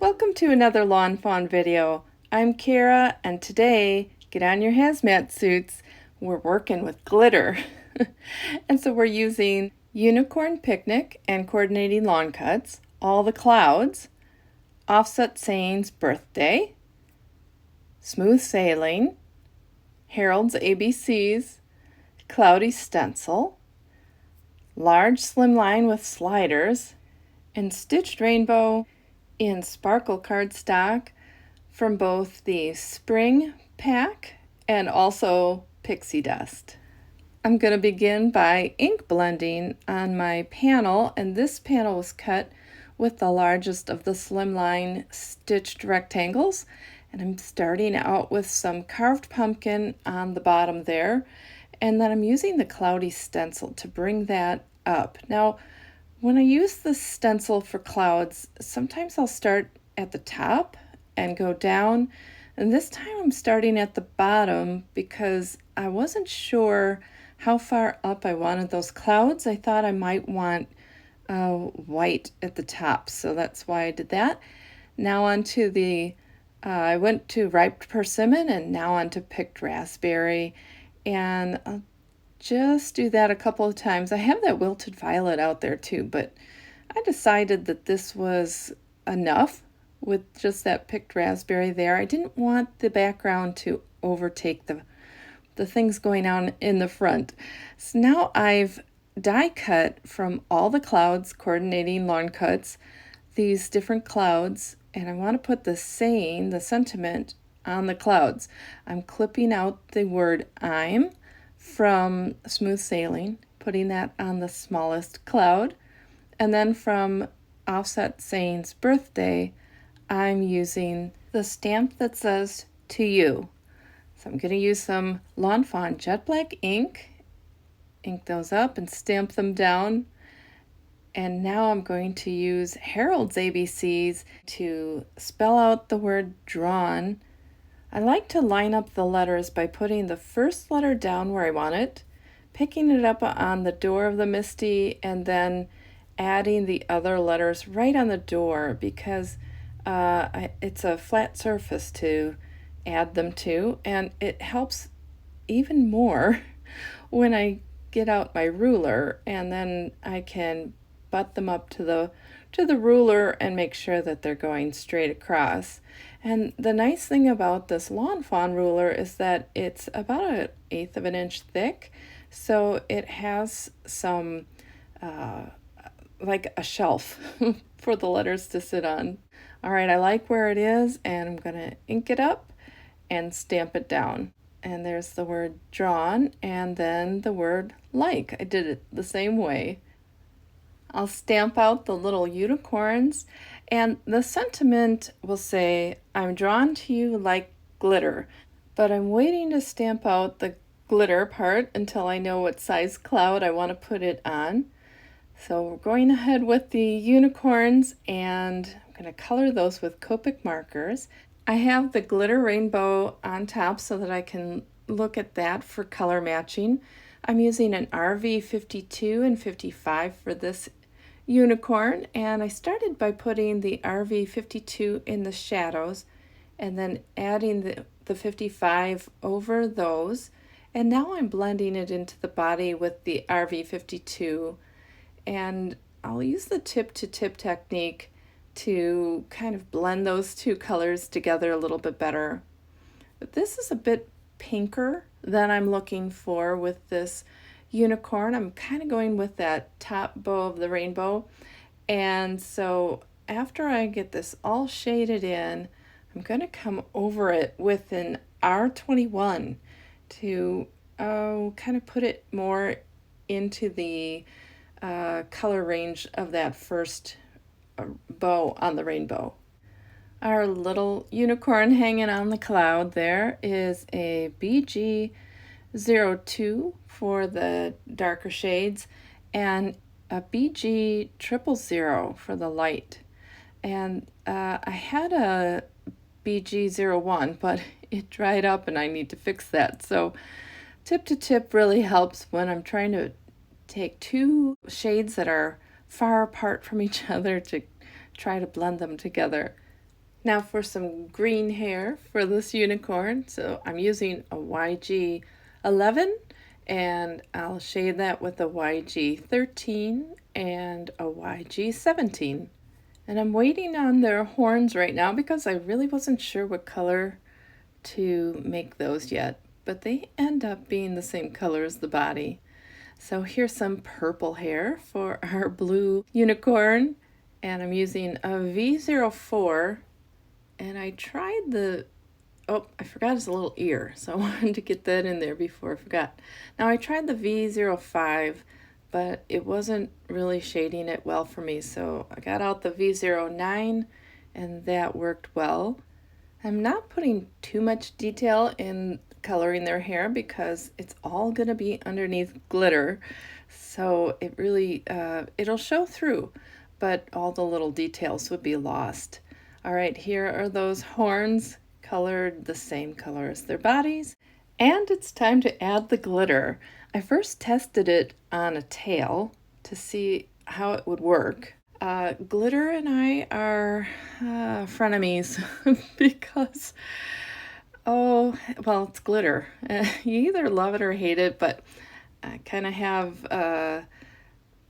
Welcome to another Lawn Fawn video. I'm Kara, and today, get on your hazmat suits. We're working with glitter. And so we're using Unicorn Picnic and Coordinating Lawn Cuts, All the Clouds, Offset Saying's Birthday, Smooth Sailing, Harold's ABCs, Cloudy Stencil, Large Slimline with Sliders, and Stitched Rainbow in Sparkle cardstock from both the spring pack and also pixie dust. I'm going to begin by ink blending on my panel, and this panel was cut with the largest of the Slimline stitched rectangles, and I'm starting out with some carved pumpkin on the bottom there, and then I'm using the cloudy stencil to bring that up. Now, when I use the stencil for clouds, sometimes I'll start at the top and go down, and this time I'm starting at the bottom because I wasn't sure how far up I wanted those clouds. I thought I might want white at the top, so that's why I did that. Now onto the, I went to ripe persimmon and now onto picked raspberry, and I'll just do that a couple of times. I have that wilted violet out there too, but I decided that this was enough with just that picked raspberry there. I didn't want the background to overtake the things going on in the front. So now I've die cut from All the Clouds, Coordinating Lawn Cuts, these different clouds, and I want to put the saying, the sentiment, on the clouds. I'm clipping out the word I'm from Smooth Sailing, putting that on the smallest cloud, and then from Offset Saying's Birthday, I'm using the stamp that says to you. So I'm going to use some Lawn Fawn Jet Black ink those up and stamp them down. And now I'm going to use Harold's ABCs to spell out the word drawn. I like to line up the letters by putting the first letter down where I want it, picking it up on the door of the MISTI, and then adding the other letters right on the door because it's a flat surface to add them to, and it helps even more when I get out my ruler, and then I can butt them up to the ruler and make sure that they're going straight across. And the nice thing about this Lawn Fawn ruler is that it's about 1/8 of an inch thick, so it has some like a shelf for the letters to sit on. All right, I like where it is, and I'm gonna ink it up and stamp it down. And there's the word drawn, and then the word like. I did it the same way. I'll stamp out the little unicorns, and the sentiment will say, I'm drawn to you like glitter, but I'm waiting to stamp out the glitter part until I know what size cloud I want to put it on. So we're going ahead with the unicorns, and I'm going to color those with Copic markers. I have the glitter rainbow on top so that I can look at that for color matching. I'm using an RV 52 and 55 for this unicorn, and I started by putting the RV 52 in the shadows and then adding the 55 over those, and now I'm blending it into the body with the RV 52, and I'll use the tip to tip technique to kind of blend those two colors together a little bit better. But this is a bit pinker than I'm looking for with this unicorn. I'm kind of going with that top bow of the rainbow, and so after I get this all shaded in, I'm going to come over it with an R21 to kind of put it more into the color range of that first bow on the rainbow. Our little unicorn hanging on the cloud there is a BG02 for the darker shades and a BG000 for the light. And I had a BG01, but it dried up and I need to fix that. So tip to tip really helps when I'm trying to take two shades that are far apart from each other to try to blend them together. Now for some green hair for this unicorn. So I'm using a YG 11 and I'll shade that with a YG 13 and a YG 17. And I'm waiting on their horns right now because I really wasn't sure what color to make those yet, but they end up being the same color as the body. So here's some purple hair for our blue unicorn, and I'm using a V04, and I tried the, oh, I forgot his little ear, so I wanted to get that in there before I forgot. Now I tried the V05, but it wasn't really shading it well for me, so I got out the V09, and that worked well. I'm not putting too much detail in coloring their hair because it's all going to be underneath glitter, so it really it'll show through, but all the little details would be lost. All right, here are those horns colored the same color as their bodies, and it's time to add the glitter. I first tested it on a tail to see how it would work. Glitter and I are frenemies because, oh, well, it's glitter. You either love it or hate it, but I kind of have a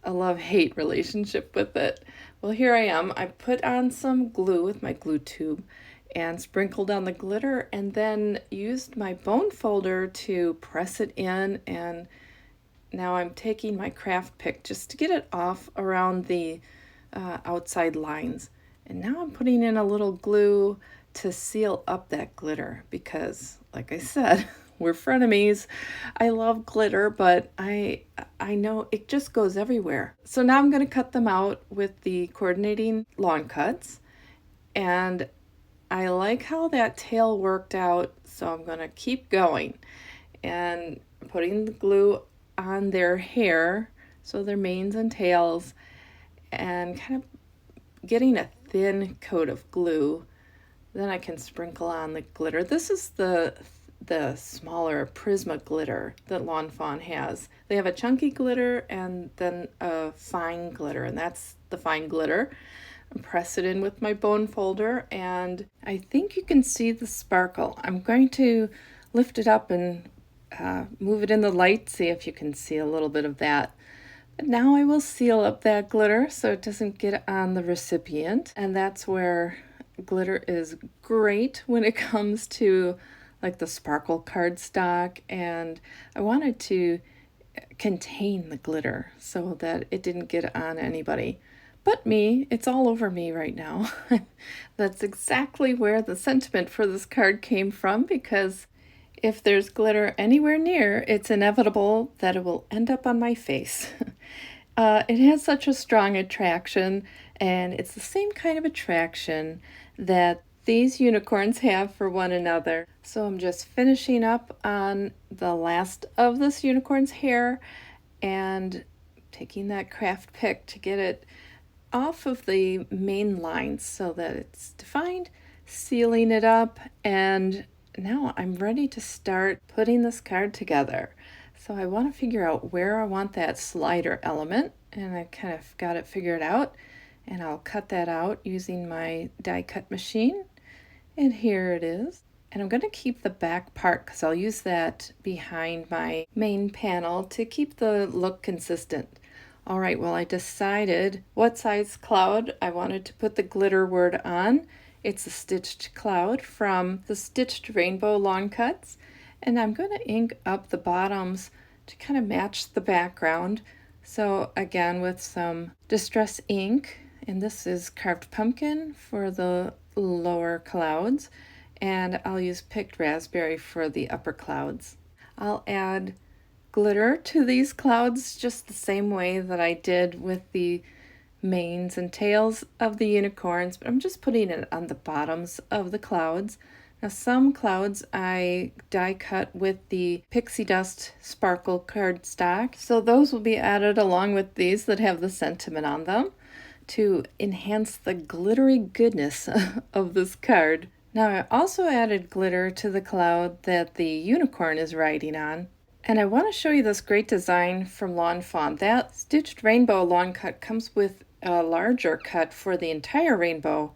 love-hate relationship with it. Well, here I am. I put on some glue with my glue tube and sprinkled on the glitter and then used my bone folder to press it in, and now I'm taking my craft pick just to get it off around the outside lines. And now I'm putting in a little glue to seal up that glitter because, like I said, we're frenemies. I love glitter, but I know it just goes everywhere. So now I'm going to cut them out with the coordinating lawn cuts, and I like how that tail worked out, so I'm going to keep going and putting the glue on their hair, so their manes and tails, and kind of getting a thin coat of glue. Then I can sprinkle on the glitter. This is the smaller prisma glitter that lawnfawn has. They have a chunky glitter and then a fine glitter, and that's the fine glitter. I press it in with my bone folder, and I think you can see the sparkle. I'm going to lift it up and move it in the light, see if you can see a little bit of that. But now I will seal up that glitter so it doesn't get on the recipient, and that's where glitter is great when it comes to like the sparkle cardstock, and I wanted to contain the glitter so that it didn't get on anybody but me. It's all over me right now. That's exactly where the sentiment for this card came from, because if there's glitter anywhere near, it's inevitable that it will end up on my face. It has such a strong attraction, and it's the same kind of attraction that these unicorns have for one another. So I'm just finishing up on the last of this unicorn's hair and taking that craft pick to get it off of the main lines so that it's defined, sealing it up, and now I'm ready to start putting this card together. So I want to figure out where I want that slider element, and I kind of got it figured out, and I'll cut that out using my die cut machine. And here it is. And I'm going to keep the back part because I'll use that behind my main panel to keep the look consistent. All right, well, I decided what size cloud I wanted to put the glitter word on. It's a stitched cloud from the Stitched Rainbow Lawn Cuts, and I'm going to ink up the bottoms to kind of match the background. So again, with some Distress ink, and this is Carved Pumpkin for the lower clouds, and I'll use Picked Raspberry for the upper clouds. I'll add glitter to these clouds just the same way that I did with the manes and tails of the unicorns, but I'm just putting it on the bottoms of the clouds. Now some clouds I die cut with the Pixie Dust Sparkle cardstock, so those will be added along with these that have the sentiment on them to enhance the glittery goodness of this card. Now I also added glitter to the cloud that the unicorn is riding on. And I want to show you this great design from Lawnfawn. That Stitched Rainbow lawn cut comes with a larger cut for the entire rainbow,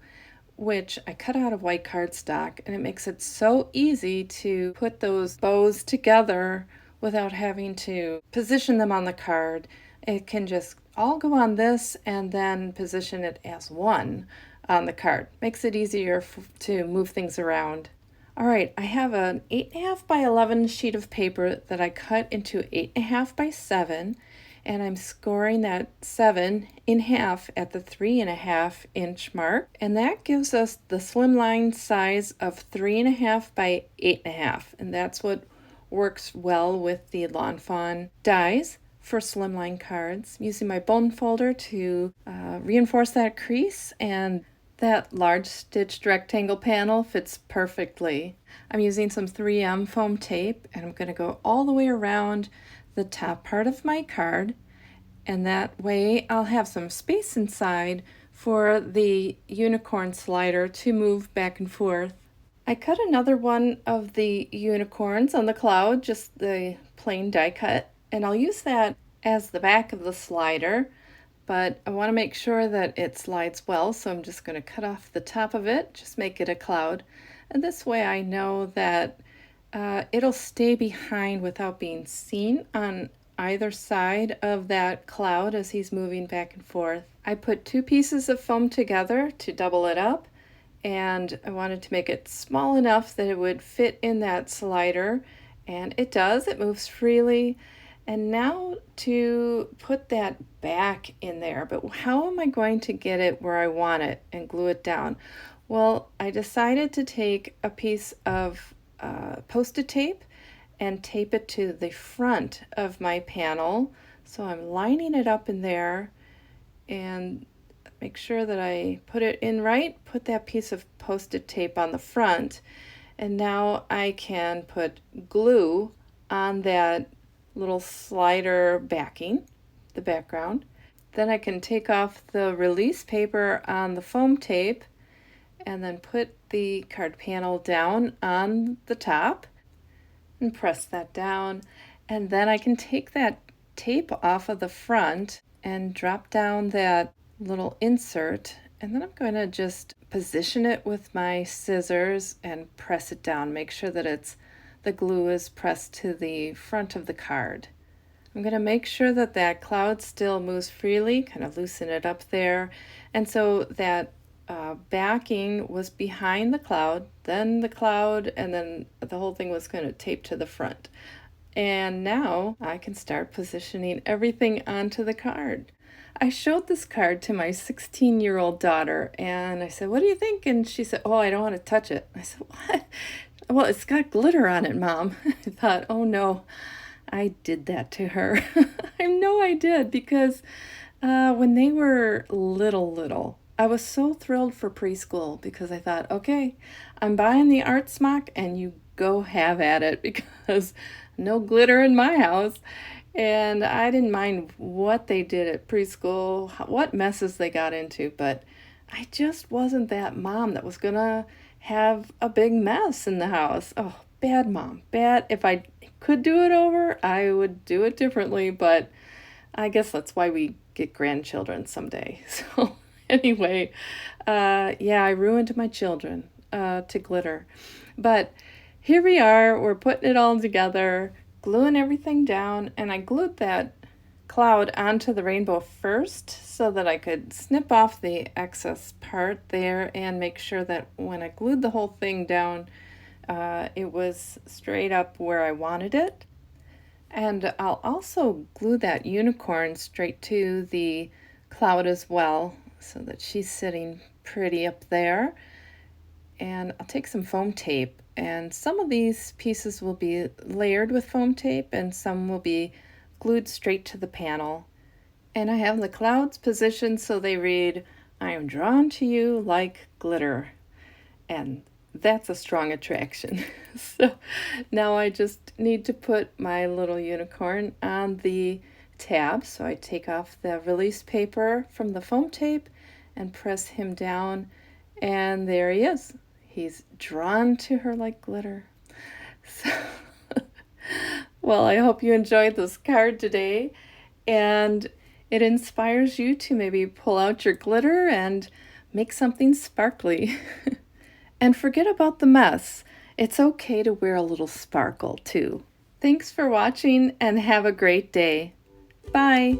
which I cut out of white cardstock, and it makes it so easy to put those bows together without having to position them on the card. It can just all go on this and then position it as one on the card. Makes it easier to move things around. All right, I have an 8.5 by 11 sheet of paper that I cut into 8.5 by 7, and I'm scoring that 7 in half at the 3.5 inch mark, and that gives us the slimline size of 3.5 by 8.5, and that's what works well with the lawn fawn dies for slimline cards. I'm using my bone folder to reinforce that crease, and that large stitched rectangle panel fits perfectly. I'm using some 3M foam tape, and I'm going to go all the way around the top part of my card, and that way I'll have some space inside for the unicorn slider to move back and forth. I cut another one of the unicorns on the cloud, just the plain die cut, and I'll use that as the back of the slider, but I want to make sure that it slides well, so I'm just going to cut off the top of it, just make it a cloud, and this way I know that it'll stay behind without being seen on either side of that cloud as he's moving back and forth. I put 2 pieces of foam together to double it up, and I wanted to make it small enough that it would fit in that slider, and it does. It moves freely. And now to put that back in there, but how am I going to get it where I want it and glue it down? Well, I decided to take a piece of Post-it tape and tape it to the front of my panel. So I'm lining it up in there and make sure that I put it in right, put that piece of Post-it tape on the front, and now I can put glue on that little slider backing, the background. Then I can take off the release paper on the foam tape and then put the card panel down on the top and press that down. And then I can take that tape off of the front and drop down that little insert, and then I'm going to just position it with my scissors and press it down. Make sure that the glue is pressed to the front of the card. I'm going to make sure that that cloud still moves freely, kind of loosen it up there. And so that backing was behind the cloud, then the cloud, and then the whole thing was going to tape to the front. And now I can start positioning everything onto the card. I showed this card to my 16-year-old daughter, and I said, "What do you think?" And she said, "Oh, I don't want to touch it." I said, "What?" "Well, it's got glitter on it, Mom." I thought, oh no, I did that to her. I know I did, because when they were little, I was so thrilled for preschool, because I thought, okay, I'm buying the art smock and you go have at it, because no glitter in my house. And I didn't mind what they did at preschool, what messes they got into, but I just wasn't that mom that was gonna have a big mess in the house. Oh, bad mom, bad. If I could do it over, I would do it differently, but I guess that's why we get grandchildren someday. So anyway, yeah, I ruined my children to glitter. But here we are, we're putting it all together, gluing everything down, and I glued that cloud onto the rainbow first so that I could snip off the excess part there and make sure that when I glued the whole thing down, it was straight up where I wanted it. And I'll also glue that unicorn straight to the cloud as well, so that she's sitting pretty up there. And I'll take some foam tape, and some of these pieces will be layered with foam tape and some will be glued straight to the panel. And I have the clouds positioned so they read, "I am drawn to you like glitter." And that's a strong attraction. So now I just need to put my little unicorn on the tab. So I take off the release paper from the foam tape and press him down, and there he is. He's drawn to her like glitter. So, well, I hope you enjoyed this card today, and it inspires you to maybe pull out your glitter and Make something sparkly. And forget about the mess. It's okay to wear a little sparkle too. Thanks for watching and have a great day. Bye.